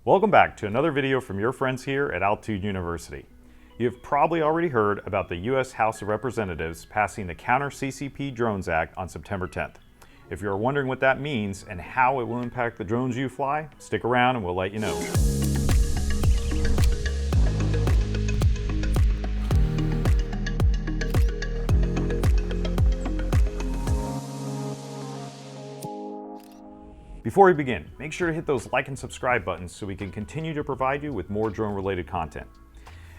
Welcome back to another video from your friends here at Altitude University. You've probably already heard about the U.S. House of Representatives passing the Counter CCP Drones Act on September 10th. If you're wondering what that means and how it will impact the drones you fly, stick around and we'll let you know. Before we begin, make sure to hit those like and subscribe buttons so we can continue to provide you with more drone-related content.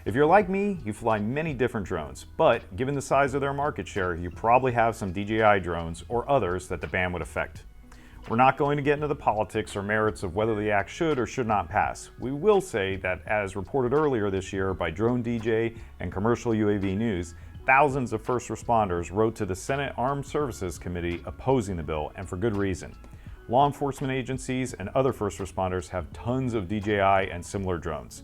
If you're like me, you fly many different drones, but given the size of their market share, you probably have some DJI drones or others that the ban would affect. We're not going to get into the politics or merits of whether the act should or should not pass. We will say that, as reported earlier this year by Drone DJ and Commercial UAV News, thousands of first responders wrote to the Senate Armed Services Committee opposing the bill, and for good reason. Law enforcement agencies and other first responders have tons of DJI and similar drones.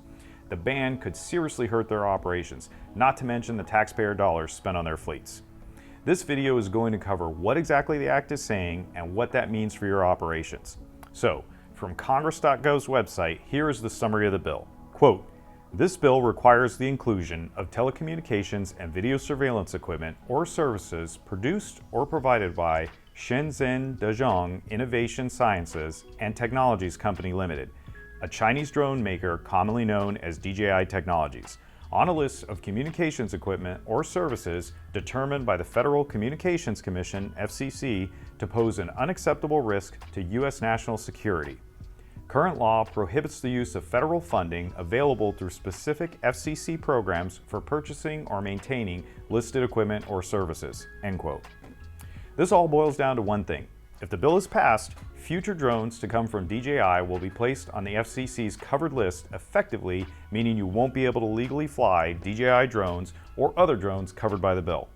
The ban could seriously hurt their operations, not to mention the taxpayer dollars spent on their fleets. This video is going to cover what exactly the act is saying and what that means for your operations. So, from Congress.gov's website, here is the summary of the bill. Quote, "This bill requires the inclusion of telecommunications and video surveillance equipment or services produced or provided by Shenzhen Dezhong Innovation Sciences and Technologies Company Limited, a Chinese drone maker commonly known as DJI Technologies, on a list of communications equipment or services determined by the Federal Communications Commission, FCC, to pose an unacceptable risk to U.S. national security. Current law prohibits the use of federal funding available through specific FCC programs for purchasing or maintaining listed equipment or services." End quote. This all boils down to one thing. If the bill is passed, future drones to come from DJI will be placed on the FCC's covered list, effectively meaning you won't be able to legally fly DJI drones or other drones covered by the bill.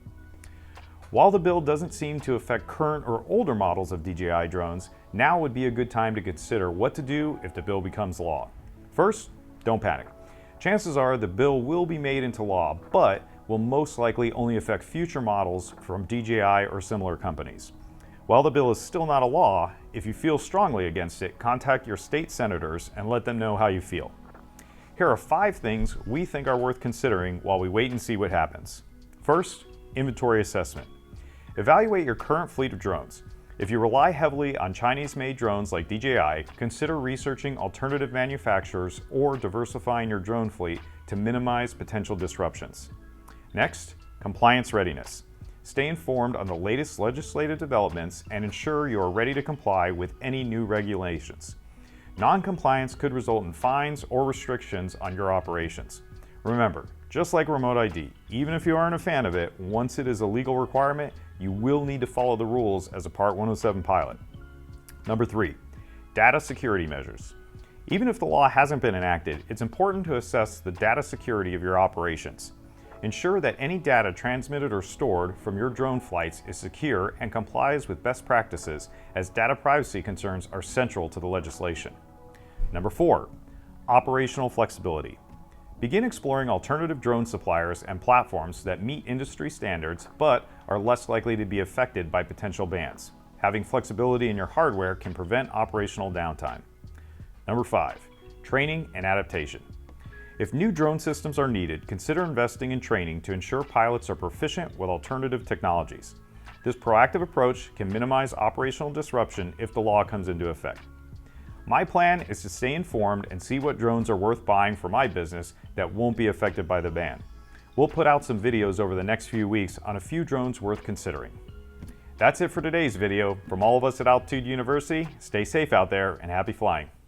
While the bill doesn't seem to affect current or older models of DJI drones, now would be a good time to consider what to do if the bill becomes law. First, don't panic. Chances are the bill will be made into law, but will most likely only affect future models from DJI or similar companies. While the bill is still not a law, if you feel strongly against it, contact your state senators and let them know how you feel. Here are 5 things we think are worth considering while we wait and see what happens. First, inventory assessment. Evaluate your current fleet of drones. If you rely heavily on Chinese-made drones like DJI, consider researching alternative manufacturers or diversifying your drone fleet to minimize potential disruptions. Next, compliance readiness. Stay informed on the latest legislative developments and ensure you are ready to comply with any new regulations. Non-compliance could result in fines or restrictions on your operations. Remember, just like remote ID, even if you aren't a fan of it, once it is a legal requirement, you will need to follow the rules as a Part 107 pilot. Number 3, data security measures. Even if the law hasn't been enacted, it's important to assess the data security of your operations. Ensure that any data transmitted or stored from your drone flights is secure and complies with best practices, as data privacy concerns are central to the legislation. Number 4, operational flexibility. Begin exploring alternative drone suppliers and platforms that meet industry standards but are less likely to be affected by potential bans. Having flexibility in your hardware can prevent operational downtime. Number 5, training and adaptation. If new drone systems are needed, consider investing in training to ensure pilots are proficient with alternative technologies. This proactive approach can minimize operational disruption if the law comes into effect. My plan is to stay informed and see what drones are worth buying for my business that won't be affected by the ban. We'll put out some videos over the next few weeks on a few drones worth considering. That's it for today's video. From all of us at Altitude University, stay safe out there and happy flying.